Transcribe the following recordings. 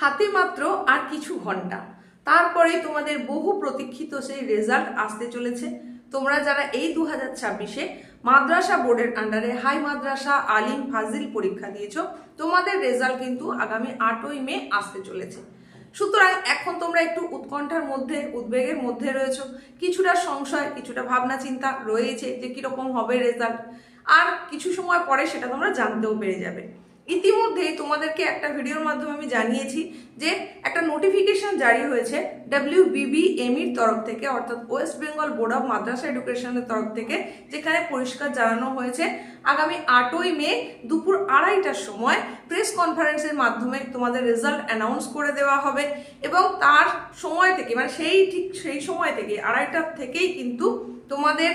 হাতে মাত্র আর কিছু ঘন্টা, তারপরেই তোমাদের বহু প্রতীক্ষিত সেই রেজাল্ট আসতে চলেছে। তোমরা যারা এই 2026-এ মাদ্রাসা বোর্ডের আন্ডারে হাই মাদ্রাসা আলিম ফাজিল পরীক্ষা দিয়েছো, তোমাদের রেজাল্ট কিন্তু আগামী 8ই মে আসতে চলেছে। সুতরাং এখন তোমরা একটু উৎকণ্ঠার মধ্যে, উদ্বেগের মধ্যে রয়েছো, কিছুটা সংশয়, কিছুটা ভাবনা চিন্তা রয়েছে যে কিরকম হবে রেজাল্ট। আর কিছু সময় পরে সেটা তোমরা জানতেও পেরে যাবে। ইতিমধ্যেই তোমাদেরকে একটা ভিডিওর মাধ্যমে আমি জানিয়েছি যে একটা নোটিফিকেশন জারি হয়েছে WBBMEর তরফ থেকে, অর্থাৎ ওয়েস্ট বেঙ্গল বোর্ড অফ মাদ্রাসা এডুকেশনের তরফ থেকে, যেখানে পরিষ্কার জানানো হয়েছে আগামী 8ই মে দুপুর 2:30টার সময় প্রেস কনফারেন্সের মাধ্যমে তোমাদের রেজাল্ট অ্যানাউন্স করে দেওয়া হবে। এবং তার সময় থেকে, মানে সেই সময় থেকে 2:30টা থেকেই কিন্তু তোমাদের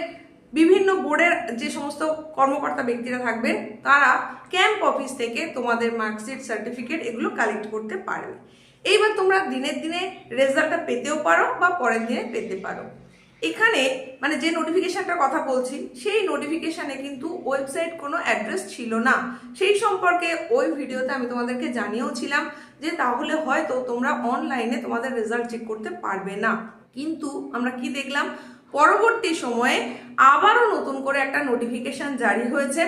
বিভিন্ন বোর্ডের যে সমস্ত কর্মকর্তা ব্যক্তিরা থাকবেন তারা ক্যাম্প অফিস থেকে তোমাদের মার্কশিট, সার্টিফিকেট এগুলো কালেক্ট করতে পারবে। এইবার তোমরা দিনের দিনে রেজাল্টটা পেতেও পারো বা পরের দিনে পেতে পারো। এখানে মানে যে নোটিফিকেশনটার কথা বলছি, সেই নোটিফিকেশনে কিন্তু ওয়েবসাইট কোনো অ্যাড্রেস ছিল না। সেই সম্পর্কে ওই ভিডিওতে আমি তোমাদেরকে জানিয়েও ছিলাম যে তাহলে হয়তো তোমরা অনলাইনে তোমাদের রেজাল্ট চেক করতে পারবে না। কিন্তু আমরা কি দেখলাম, পরবর্তী সময়ে আবারও নতুন করে একটা নোটিফিকেশন জারি হয়েছে।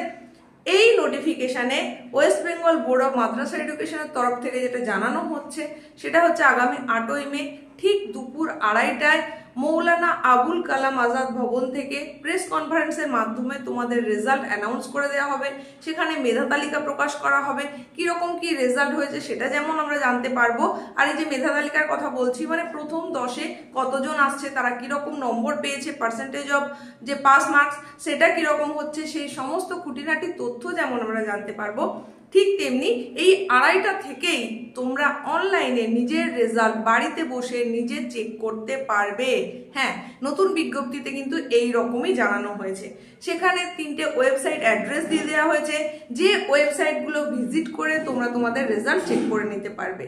এই নোটিফিকেশনে ওয়েস্ট বেঙ্গল বোর্ড অফ মাদ্রাসা এডুকেশনের তরফ থেকে যেটা জানানো হচ্ছে সেটা হচ্ছে আগামী 8ই মে ঠিক দুপুর 2:30টায় মৌলানা আবুল কালাম আজাদ ভবন থেকে প্রেস কনফারেন্সের মাধ্যমে তোমাদের রেজাল্ট অ্যানাউন্স করে দেওয়া হবে। সেখানে মেধা তালিকা প্রকাশ করা হবে, কীরকম কি রেজাল্ট হয়েছে সেটা যেমন আমরা জানতে পারবো। আর এই যে মেধা তালিকার কথা বলছি, মানে প্রথম 10-এ কতজন আসছে, তারা কীরকম নম্বর পেয়েছে, পার্সেন্টেজ অফ যে পাস মার্কস সেটা কীরকম হচ্ছে, সেই সমস্ত খুঁটিনাটি তথ্য যেমন আমরা জানতে পারবো, ঠিক তেমনি এই 2:30টা থেকেই তোমরা অনলাইনে নিজের রেজাল্ট বাড়িতে বসে নিজে চেক করতে পারবে। হ্যাঁ, নতুন বিজ্ঞপ্তিতে কিন্তু এই রকমই জানানো হয়েছে। সেখানে 3টে ওয়েবসাইট অ্যাড্রেস দিয়ে দেওয়া হয়েছে, যে ওয়েবসাইটগুলো ভিজিট করে তোমরা তোমাদের রেজাল্ট চেক করে নিতে পারবে।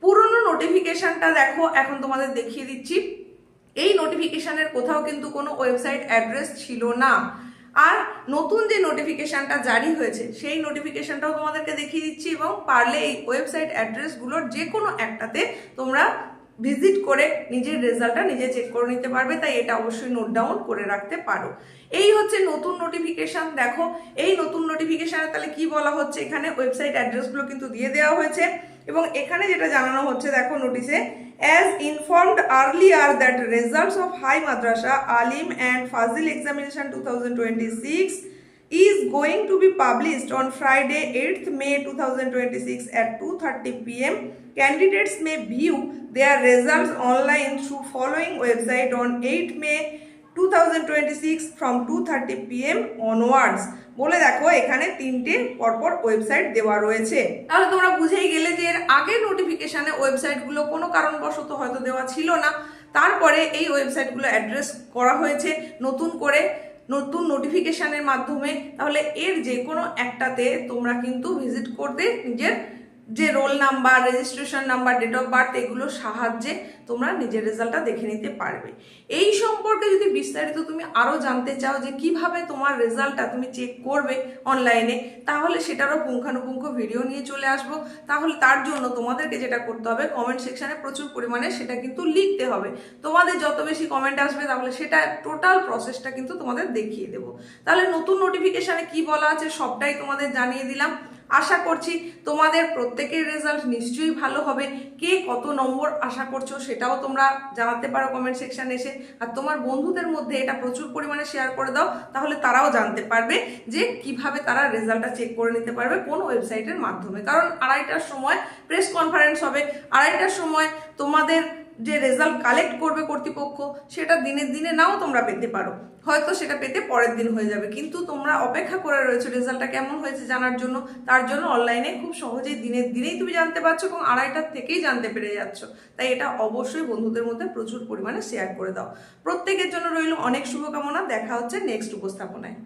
পুরনো নোটিফিকেশনটা দেখো, এখন তোমাদের দেখিয়ে দিচ্ছি। এই নোটিফিকেশনের কোথাও কিন্তু কোনো ওয়েবসাইট অ্যাড্রেস ছিল না। আর নতুন যে নোটিফিকেশনটা জারি হয়েছে সেই নোটিফিকেশনটাও তোমাদেরকে দেখিয়ে দিচ্ছি, এবং পারলে এই ওয়েবসাইট অ্যাড্রেসগুলোর যে কোনো একটাতে তোমরা ভিজিট করে নিজের রেজাল্টটা নিজে চেক করে নিতে পারবে। তাই এটা অবশ্যই নোট ডাউন করে রাখতে পারো। এই হচ্ছে নতুন নোটিফিকেশন। দেখো এই নতুন নোটিফিকেশনে তাহলে কি বলা হচ্ছে, এখানে ওয়েবসাইট অ্যাড্রেসগুলো কিন্তু দিয়ে দেওয়া হয়েছে। এবং এখানে যেটা জানানো হচ্ছে, দেখো নোটিশে, as informed earlier that results of High Madrasa Alim and Fazil Examination 2026 is going to be published on Friday 8th May 2026 at 2:30 p.m. Candidates may view their results online through following website on 8 May 2026 from 2:30 p.m. onwards। বলে দেখো এখানে 3টে পরপর website দেওয়া রয়েছে। তাহলে তোমরা বুঝেই গেলে যে এর আগের নোটিফিকেশনে ওয়েবসাইটগুলো কোনো কারণবশত হয়তো দেওয়া ছিল না, তারপরে এই ওয়েবসাইটগুলো অ্যাড্রেস করা হয়েছে নতুন করে, নতুন নোটিফিকেশনের মাধ্যমে। তাহলে এর যে কোনো একটাতে তোমরা কিন্তু ভিজিট করতে নিজের যে roll number, registration number, date of birth এগুলোর সাহায্যে তোমরা নিজের রেজাল্টটা দেখে নিতে পারবে। এই সম্পর্কে যদি বিস্তারিত তুমি আরও জানতে চাও যে কিভাবে তোমার রেজাল্টটা তুমি চেক করবে অনলাইনে, তাহলে সেটারও পুঙ্খানুপুঙ্খ ভিডিও নিয়ে চলে আসবো। তাহলে তার জন্য তোমাদেরকে যেটা করতে হবে, কমেন্ট সেকশানে প্রচুর পরিমাণে সেটা কিন্তু লিখতে হবে। তোমাদের যত বেশি কমেন্ট আসবে তাহলে সেটা টোটাল প্রসেসটা কিন্তু তোমাদের দেখিয়ে দেবো। তাহলে নতুন নোটিফিকেশানে কি বলা আছে সবটাই তোমাদের জানিয়ে দিলাম। আশা করছি তোমাদের প্রত্যেকের রেজাল্ট নিশ্চয়ই ভালো হবে। কে কত নম্বর আশা করছো সেটাও তোমরা জানাতে পারো কমেন্ট সেকশানে এসে। আর তোমার বন্ধুদের মধ্যে এটা প্রচুর পরিমাণে শেয়ার করে দাও, তাহলে তারাও জানতে পারবে যে কিভাবে তারা রেজাল্টটা চেক করে নিতে পারবে কোন ওয়েবসাইটের মাধ্যমে। কারণ 2:30টার সময় প্রেস কনফারেন্স হবে, 2:30টার সময় তোমাদের যে রেজাল্ট কালেক্ট করবে কর্তৃপক্ষ সেটা দিনের দিনে নাও তোমরা পেতে পারো, হয়তো সেটা পেতে পরের দিন হয়ে যাবে। কিন্তু তোমরা অপেক্ষা করে রয়েছো রেজাল্টটা কেমন হয়েছে জানার জন্য। তার জন্য অনলাইনে খুব সহজেই দিনের দিনেই তুমি জানতে পারছো এবং 2:30টার থেকেই জানতে পেরে যাচ্ছ। তাই এটা অবশ্যই বন্ধুদের মধ্যে প্রচুর পরিমাণে শেয়ার করে দাও। প্রত্যেকের জন্য রইল অনেক শুভকামনা। দেখা হচ্ছে নেক্সট উপস্থাপনায়।